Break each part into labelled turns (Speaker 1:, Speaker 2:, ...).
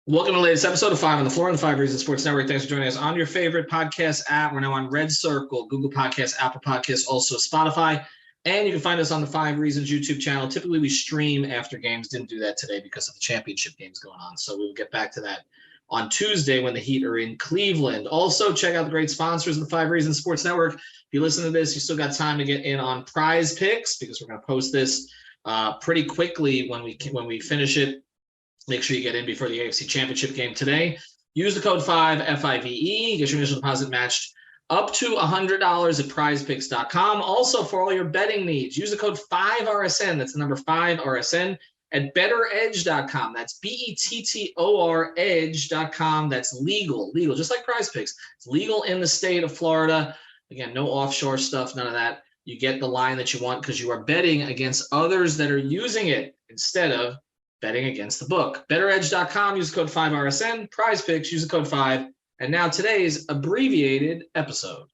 Speaker 1: Welcome to the latest episode of Five on the Floor on the Five Reasons Sports Network. Thanks for joining us on your favorite podcast app. We're now on Red Circle, Google Podcasts, Apple Podcasts, also Spotify. And you can find us on the Five Reasons YouTube channel. Typically, we stream after games. Didn't do that today because of the championship games going on. So we'll get back to that on Tuesday when the Heat are in Cleveland. Also, check out the great sponsors of the Five Reasons Sports Network. If you listen to this, you still got time to get in on Prize Picks because we're going to post this pretty quickly when we finish it. Make sure you get in before the AFC Championship game today. Use the code 5, F-I-V-E. Get your initial deposit matched up to $100 at prizepicks.com. Also, for all your betting needs, use the code 5RSN. That's the number 5RSN at betteredge.com. That's B-E-T-T-O-R edge.com. That's legal, just like Prize Picks. It's legal in the state of Florida. Again, no offshore stuff, none of that. You get the line that you want because you are betting against others that are using it instead of betting against the book. BetterEdge.com, use code 5RSN. Prize Picks, use the code 5. And now today's abbreviated episode.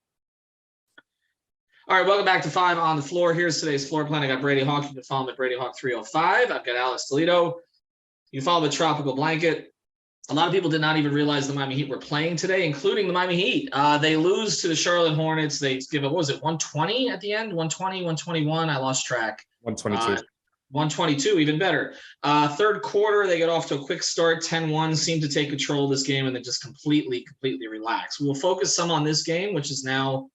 Speaker 1: All right, welcome back to Five on the Floor. Here's today's floor plan. I got Brady Hawk. You can follow him at Brady Hawk 305. I've got Alex Toledo. You can follow the Tropical Blanket. A lot of people did not even realize the Miami Heat were playing today, including the Miami Heat. They lose to the Charlotte Hornets. They give it, what was it, 120 at the end? 120, 121? I lost track.
Speaker 2: 122.
Speaker 1: 122, even better. Third quarter, they get off to a quick start, 10-1, seemed to take control of this game, and then just completely relax. We will focus some on this game, which is now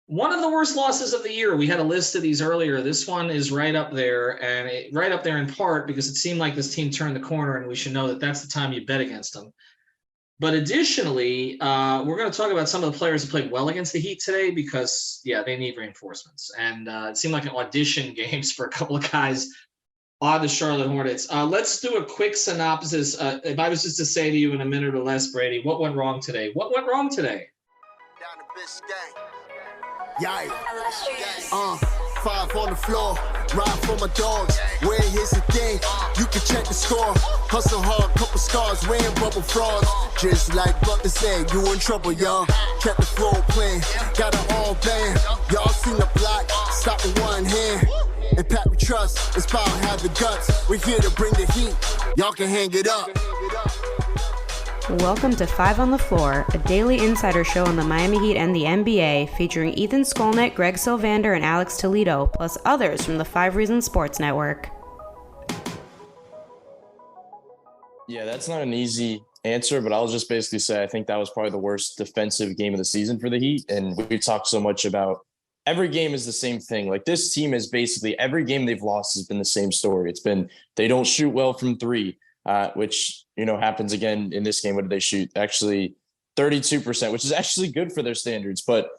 Speaker 1: one of the worst losses of the year. We had a list of these earlier. This one is right up there, and right up there in part because it seemed like this team turned the corner, and we should know that that's the time you bet against them. But additionally, we're going to talk about some of the players who played well against the Heat today because, they need reinforcements. And it seemed like an audition games for a couple of guys on the Charlotte Hornets. Let's do a quick synopsis. If I was just to say to you in a minute or less, Brady, what went wrong today? What went wrong today?
Speaker 3: Down the Biscayne. Five on the floor, ride for my dogs. Where here's the thing, you can check the score. Hustle hard, couple scars, wearing bubble frauds. Just like Butler said, you in trouble, y'all. Kept the floor playing, got it all banned. Y'all seen the block, stop with one hand. And Pat we trust, it's power, have the guts. We're here to bring the heat, y'all can hang it up.
Speaker 4: Welcome to Five on the Floor, a daily insider show on the Miami Heat and the NBA, featuring Ethan Skolnick, Greg Sylvander, and Alex Toledo, plus others from the Five Reasons Sports Network.
Speaker 2: Yeah, that's not an easy answer, but I'll just basically say I think that was probably the worst defensive game of the season for the Heat. And we talked so much about every game is the same thing. Like this team is basically every game they've lost has been the same story. It's been they don't shoot well from three. Which, happens again in this game. What did they shoot? Actually 32%, which is actually good for their standards. But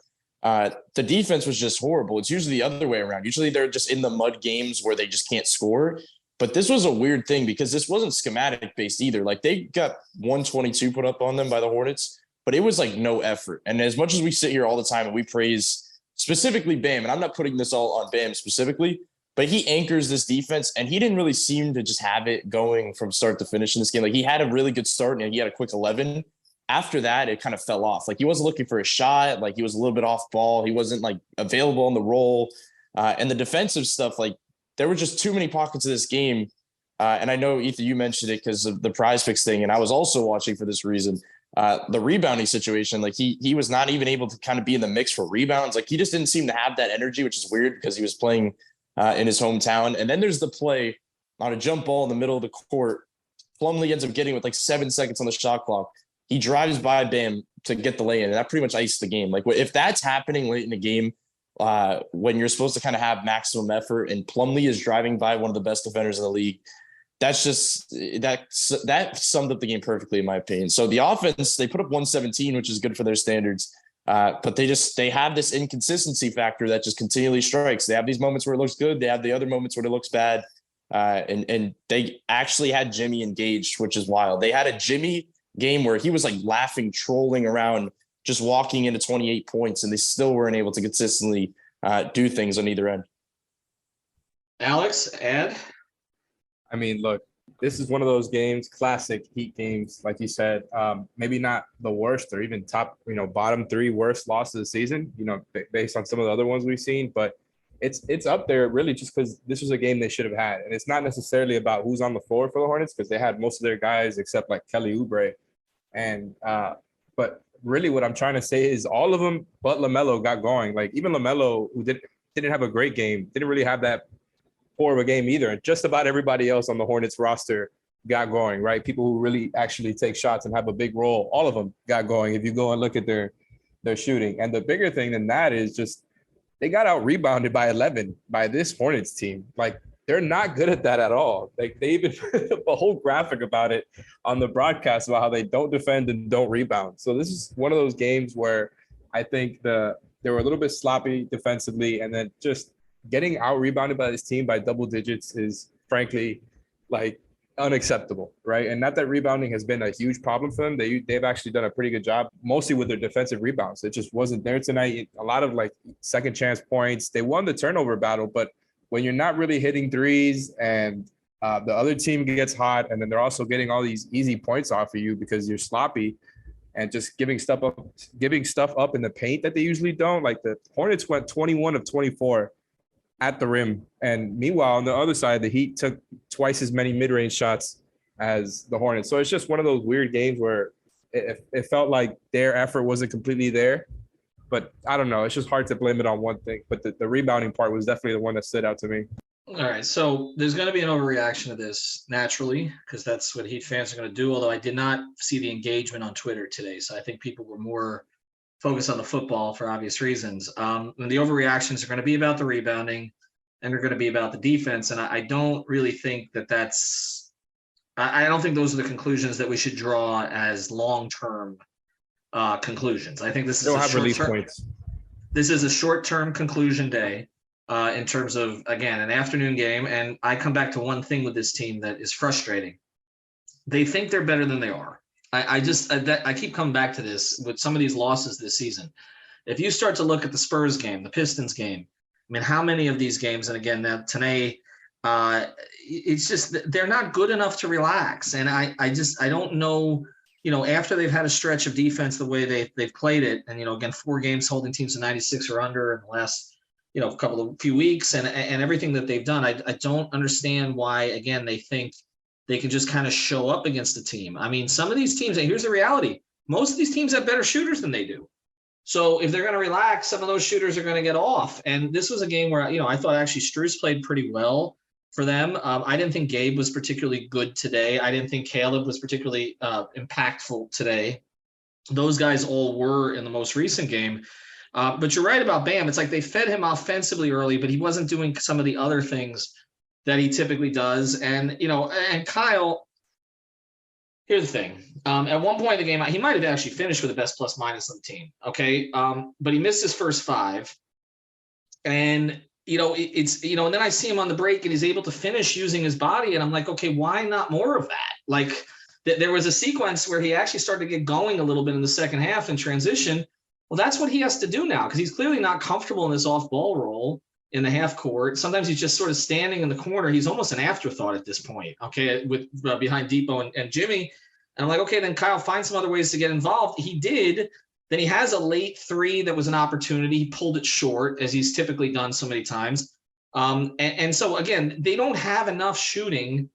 Speaker 2: the defense was just horrible. It's usually the other way around. Usually they're just in the mud games where they just can't score. But this was a weird thing because this wasn't schematic based either. Like they got 122 put up on them by the Hornets, but it was like no effort. And as much as we sit here all the time and we praise specifically Bam, and I'm not putting this all on Bam specifically, but he anchors this defense, and he didn't really seem to just have it going from start to finish in this game. Like, he had a really good start, and he had a quick 11. After that, it kind of fell off. Like, he wasn't looking for a shot. Like, he was a little bit off ball. He wasn't, like, available on the roll. And the defensive stuff, like, there were just too many pockets of this game. And I know, Ethan, you mentioned it because of the Prize Picks thing, and I was also watching for this reason. The rebounding situation, like, he was not even able to kind of be in the mix for rebounds. Like, he just didn't seem to have that energy, which is weird because he was playing – in his hometown. And then there's the play on a jump ball in the middle of the court. Plumlee ends up getting with like 7 seconds on the shot clock. He drives by Bam to get the lay-in, and that pretty much iced the game. Like, if that's happening late in the game, when you're supposed to kind of have maximum effort, and Plumlee is driving by one of the best defenders in the league, that's just that summed up the game perfectly, in my opinion. So the offense, they put up 117, which is good for their standards. But they have this inconsistency factor that just continually strikes. They have these moments where it looks good. They have the other moments where it looks bad. And they actually had Jimmy engaged, which is wild. They had a Jimmy game where he was like laughing, trolling around, just walking into 28 points, and they still weren't able to consistently do things on either end.
Speaker 1: Alex, Ed?
Speaker 5: I mean, look, this is one of those games, classic Heat games, like you said, maybe not the worst or even top, bottom three worst losses of the season, based on some of the other ones we've seen. But it's up there really just because this was a game they should have had. And it's not necessarily about who's on the floor for the Hornets because they had most of their guys except like Kelly Oubre. And but really what I'm trying to say is all of them but LaMelo got going. Like even LaMelo, who didn't have a great game, didn't really have that poor of a game either. And just about everybody else on the Hornets roster got going, right? People who really actually take shots and have a big role, all of them got going if you go and look at their shooting. And the bigger thing than that is just they got out rebounded by 11 by this Hornets team. Like they're not good at that at all. Like they even put up a whole graphic about it on the broadcast about how they don't defend and don't rebound. So this is one of those games where I think they were a little bit sloppy defensively, and then just getting out rebounded by this team by double digits is frankly like unacceptable, right? And not that rebounding has been a huge problem for them. They've actually done a pretty good job, mostly with their defensive rebounds. It just wasn't there tonight. A lot of like second chance points. They won the turnover battle, but when you're not really hitting threes and the other team gets hot, and then they're also getting all these easy points off of you because you're sloppy and just giving stuff up in the paint that they usually don't. Like the Hornets went 21 of 24 at the rim. And meanwhile, on the other side, the Heat took twice as many mid-range shots as the Hornets. So it's just one of those weird games where it felt like their effort wasn't completely there. But I don't know. It's just hard to blame it on one thing. But the rebounding part was definitely the one that stood out to me.
Speaker 1: All right. So there's going to be an overreaction to this naturally because that's what Heat fans are going to do. Although I did not see the engagement on Twitter today. So I think people were more focus on the football for obvious reasons. And the overreactions are going to be about the rebounding and they're going to be about the defense. And I don't really think I don't think those are the conclusions that we should draw as long-term conclusions. I think this is a short-term conclusion day in terms of, again, an afternoon game. And I come back to one thing with this team that is frustrating. They think they're better than they are. I keep coming back to this with some of these losses this season. If you start to look at the Spurs game, the Pistons game, I mean, how many of these games, and again, that tonight, it's just they're not good enough to relax. And I don't know, after they've had a stretch of defense the way they've played it, and again, 4 games holding teams to 96 or under in the last few weeks, and everything that they've done, I don't understand why again they think they can just kind of show up against the team. I mean, some of these teams, and here's the reality, most of these teams have better shooters than they do. So if they're going to relax, some of those shooters are going to get off. And this was a game where, I thought actually Strus played pretty well for them. I didn't think Gabe was particularly good today. I didn't think Caleb was particularly impactful today. Those guys all were in the most recent game. But you're right about Bam. It's like they fed him offensively early, but he wasn't doing some of the other things that he typically does. And, and Kyle, here's the thing. At one point in the game, he might have actually finished with the best plus minus on the team. Okay. But he missed his first 5. And, and then I see him on the break and he's able to finish using his body. And I'm like, okay, why not more of that? Like there was a sequence where he actually started to get going a little bit in the second half in transition. Well, that's what he has to do now because he's clearly not comfortable in this off ball role in the half court. Sometimes he's just sort of standing in the corner. He's almost an afterthought at this point. Okay. With behind Depot and Jimmy. And I'm like, okay, then Kyle, find some other ways to get involved. He did. Then he has a late 3 that was an opportunity. He pulled it short, as he's typically done so many times. And so, again, they don't have enough shooting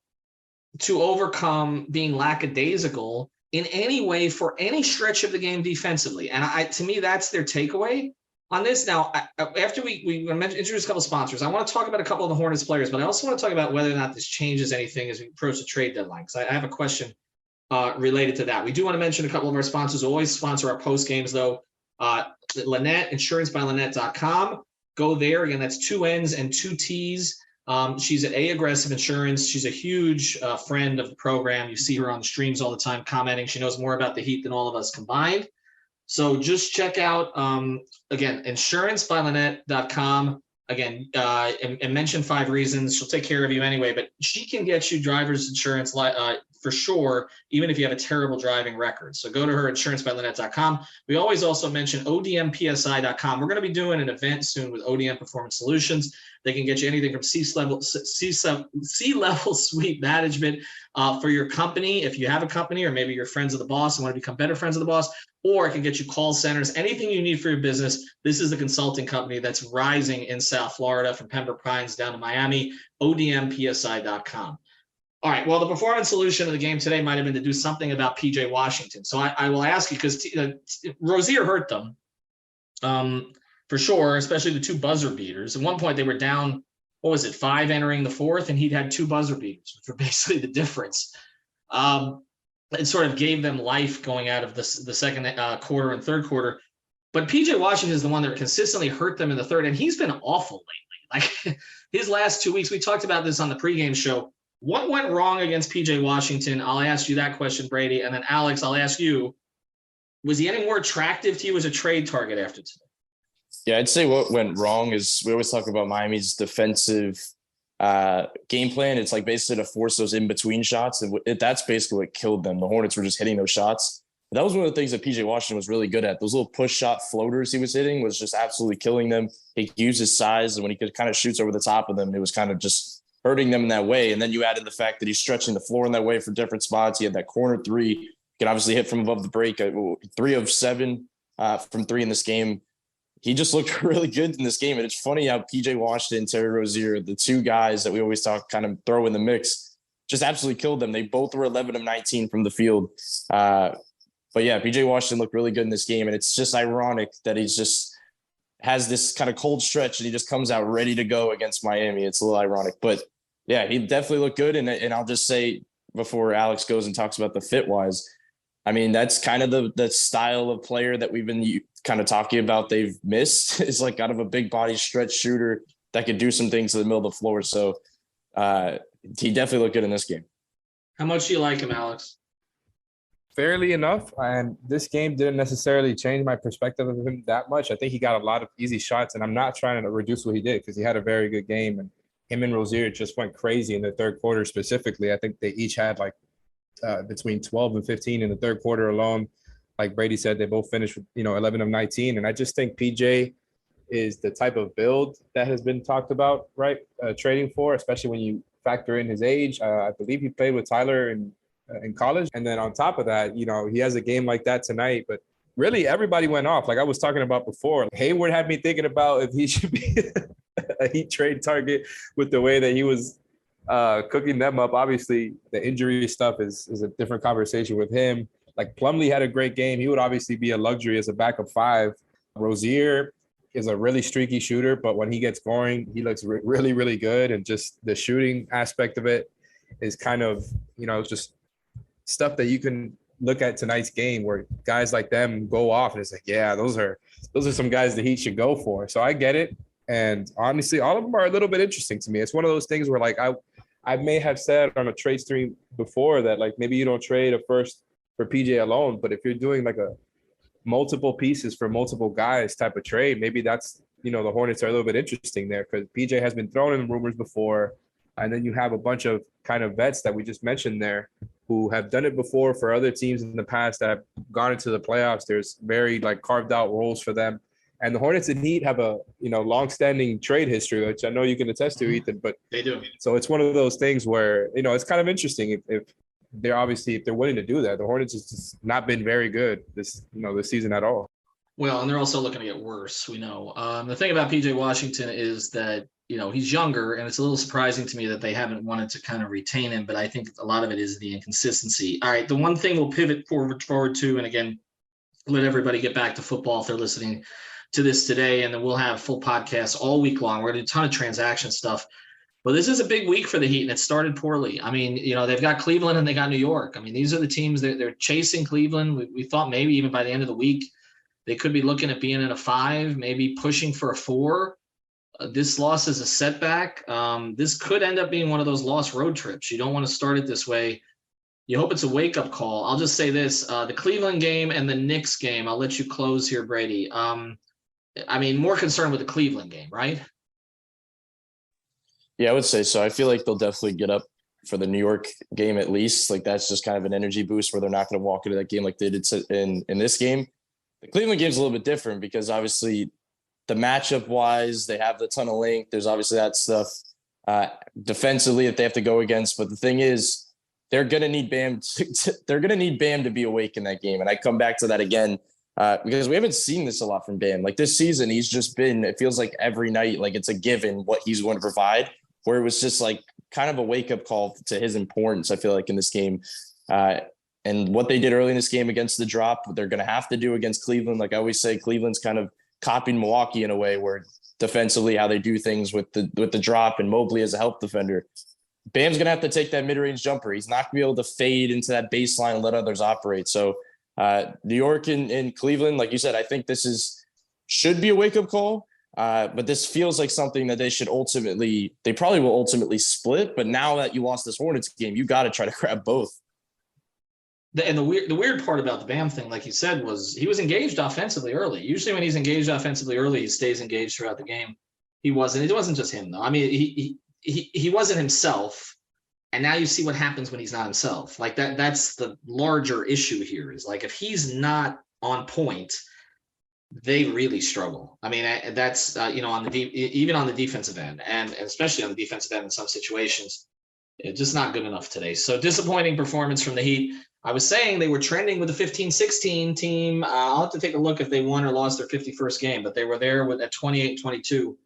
Speaker 1: to overcome being lackadaisical in any way for any stretch of the game defensively. And to me, that's their takeaway on this. Now, after we introduce a couple of sponsors, I want to talk about a couple of the Hornets players, but I also want to talk about whether or not this changes anything as we approach the trade deadline, because I have a question related to that. We do want to mention a couple of our sponsors who always sponsor our post games, though. Lynette, insurancebyLynette.com. Go there. Again, that's 2 N's and 2 T's. She's at Aggressive Insurance. She's a huge friend of the program. You see her on the streams all the time commenting. She knows more about the Heat than all of us combined. So just check out, again, insurancebyLynette.com. Again, and mention 5 reasons. She'll take care of you anyway, but she can get you driver's insurance for sure, even if you have a terrible driving record. So go to her, insurancebylynette.com. We always also mention odmpsi.com. We're going to be doing an event soon with ODM Performance Solutions. They can get you anything from C-level suite management for your company, if you have a company, or maybe you're friends of the boss and want to become better friends of the boss, or it can get you call centers, anything you need for your business. This is the consulting company that's rising in South Florida, from Pembroke Pines down to Miami, odmpsi.com. All right, well, the performance solution of the game today might have been to do something about PJ Washington. So I will ask you, because Rozier hurt them for sure, especially the two buzzer beaters. At one point, they were down, 5 entering the fourth, and he'd had 2 buzzer beaters, which were basically the difference. It sort of gave them life going out of the second quarter and third quarter. But PJ Washington is the one that consistently hurt them in the third, and he's been awful lately. Like his last 2 weeks, we talked about this on the pregame show. What went wrong against PJ Washington? I'll ask you that question, Brady. And then Alex, I'll ask you, was he any more attractive to you as a trade target after today?
Speaker 2: Yeah, I'd say what went wrong is we always talk about Miami's defensive game plan. It's like basically to force those in-between shots. And that's basically what killed them. The Hornets were just hitting those shots. But that was one of the things that PJ Washington was really good at. Those little push shot floaters he was hitting was just absolutely killing them. He used his size, and when he could kind of shoots over the top of them, it was kind of just hurting them in that way. And then you added the fact that he's stretching the floor in that way for different spots. He had that corner three. He could obviously hit from above the break, 3 of 7 from 3 in this game. He just looked really good in this game. And it's funny how PJ Washington and Terry Rozier, the 2 guys that we always talk, kind of throw in the mix, just absolutely killed them. They both were 11 of 19 from the field. But yeah, PJ Washington looked really good in this game. And it's just ironic that he's just has this kind of cold stretch and he just comes out ready to go against Miami. It's a little ironic, but yeah, he definitely looked good. And I'll just say before Alex goes and talks about the fit wise, I mean, that's kind of the style of player that we've been kind of talking about. They've missed is like kind of a big body stretch shooter that could do some things in the middle of the floor. So he definitely looked good in this game.
Speaker 1: How much do you like him, Alex?
Speaker 5: Fairly enough. And this game didn't necessarily change my perspective of him that much. I think he got a lot of easy shots, and I'm not trying to reduce what he did because he had a very good game. And him and Rozier just went crazy in the third quarter specifically. I think they each had like between 12 and 15 in the third quarter alone. Like Brady said, they both finished with, 11 of 19. And I just think PJ is the type of build that has been talked about, right? Trading for, especially when you factor in his age. I believe he played with Tyler in college. And then on top of that, he has a game like that tonight, but really everybody went off. Like I was talking about before, Hayward had me thinking about if he should be a Heat trade target with the way that he was cooking them up. Obviously the injury stuff is a different conversation with him. Like Plumlee had a great game. He would obviously be a luxury as a backup 5. Rozier is a really streaky shooter, but when he gets going, he looks really, really good. And just the shooting aspect of it is kind of, just stuff that you can look at tonight's game where guys like them go off and it's like, yeah, those are some guys the Heat should go for. So I get it. And honestly, all of them are a little bit interesting to me. It's one of those things where like I may have said on a trade stream before that like maybe you don't trade a first for PJ alone, but if you're doing like a multiple pieces for multiple guys type of trade, maybe that's, the Hornets are a little bit interesting there because PJ has been thrown in rumors before. And then you have a bunch of kind of vets that we just mentioned there who have done it before for other teams in the past that have gone into the playoffs. There's very like carved out roles for them. And the Hornets and Heat have a, longstanding trade history, which I know you can attest to, Ethan, but
Speaker 1: they do.
Speaker 5: So it's one of those things where, it's kind of interesting if they're willing to do that. The Hornets has just not been very good this season at all.
Speaker 1: Well, and they're also looking to get worse. We know. The thing about PJ Washington is that, he's younger, and it's a little surprising to me that they haven't wanted to kind of retain him, but I think a lot of it is the inconsistency. All right, the one thing we'll pivot forward to, and again, let everybody get back to football if they're listening to this today, and then we'll have full podcasts all week long. We're going to do a ton of transaction stuff. But this is a big week for the Heat, and it started poorly. I mean, they've got Cleveland and they got New York. I mean, these are the teams that they're chasing Cleveland. We thought maybe even by the end of the week, they could be looking at being in a 5, maybe pushing for a 4. This loss is a setback. This could end up being one of those lost road trips. You don't want to start it this way. You hope it's a wake-up call. I'll just say this, the Cleveland game and the Knicks game, I'll let you close here, Brady. More concerned with the Cleveland game, right?
Speaker 2: Yeah, I would say so. I feel like they'll definitely get up for the New York game at least. Like that's just kind of an energy boost where they're not going to walk into that game like they did in this game. The Cleveland game's a little bit different because obviously the matchup wise, they have the ton of length. There's obviously that stuff defensively that they have to go against. But the thing is, they're going to need Bam. They're going to need Bam to be awake in that game. And I come back to that again because we haven't seen this a lot from Bam. Like this season, he's just been, it feels like every night, like it's a given what he's going to provide, where it was just like kind of a wake up call to his importance, I feel like, in this game. And what they did early in this game against the drop, they're going to have to do against Cleveland. Like I always say, Cleveland's kind of copying Milwaukee in a way where defensively how they do things with the drop and Mobley as a help defender. Bam's going to have to take that mid-range jumper. He's not going to be able to fade into that baseline and let others operate. So New York and Cleveland, like you said, I think this should be a wake-up call. But this feels like something that they probably will ultimately split. But now that you lost this Hornets game, you got to try to grab both.
Speaker 1: And the weird part about the Bam thing, like you said, was he was engaged offensively early. Usually when he's engaged offensively early, he stays engaged throughout the game. He wasn't. It wasn't just him, though. I mean, he wasn't himself. And now you see what happens when he's not himself. Like that's the larger issue here is like if he's not on point, they really struggle. I mean, that's, even on the defensive end and especially on the defensive end in some situations, it's just not good enough today. So disappointing performance from the Heat. I was saying they were trending with the 15-16 team. I'll have to take a look if they won or lost their 51st game, but they were there at 28-22,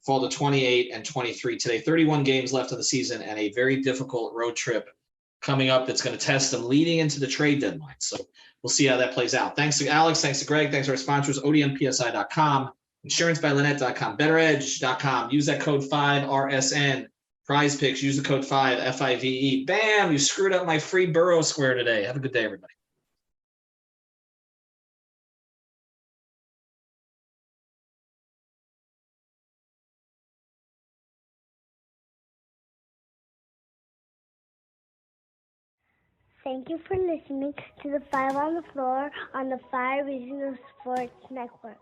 Speaker 1: fall to 28-23 today. 31 games left of the season and a very difficult road trip coming up that's going to test them leading into the trade deadline. So we'll see how that plays out. Thanks to Alex. Thanks to Greg. Thanks to our sponsors, odmpsi.com, insurancebylynette.com, betteredge.com. Use that code 5RSN. Prize Picks, use the code 5, FIVE. Bam, you screwed up my free Burrow square today. Have a good day, everybody.
Speaker 6: Thank you for listening to the Five on the Floor on the Five Reasons Sports Network.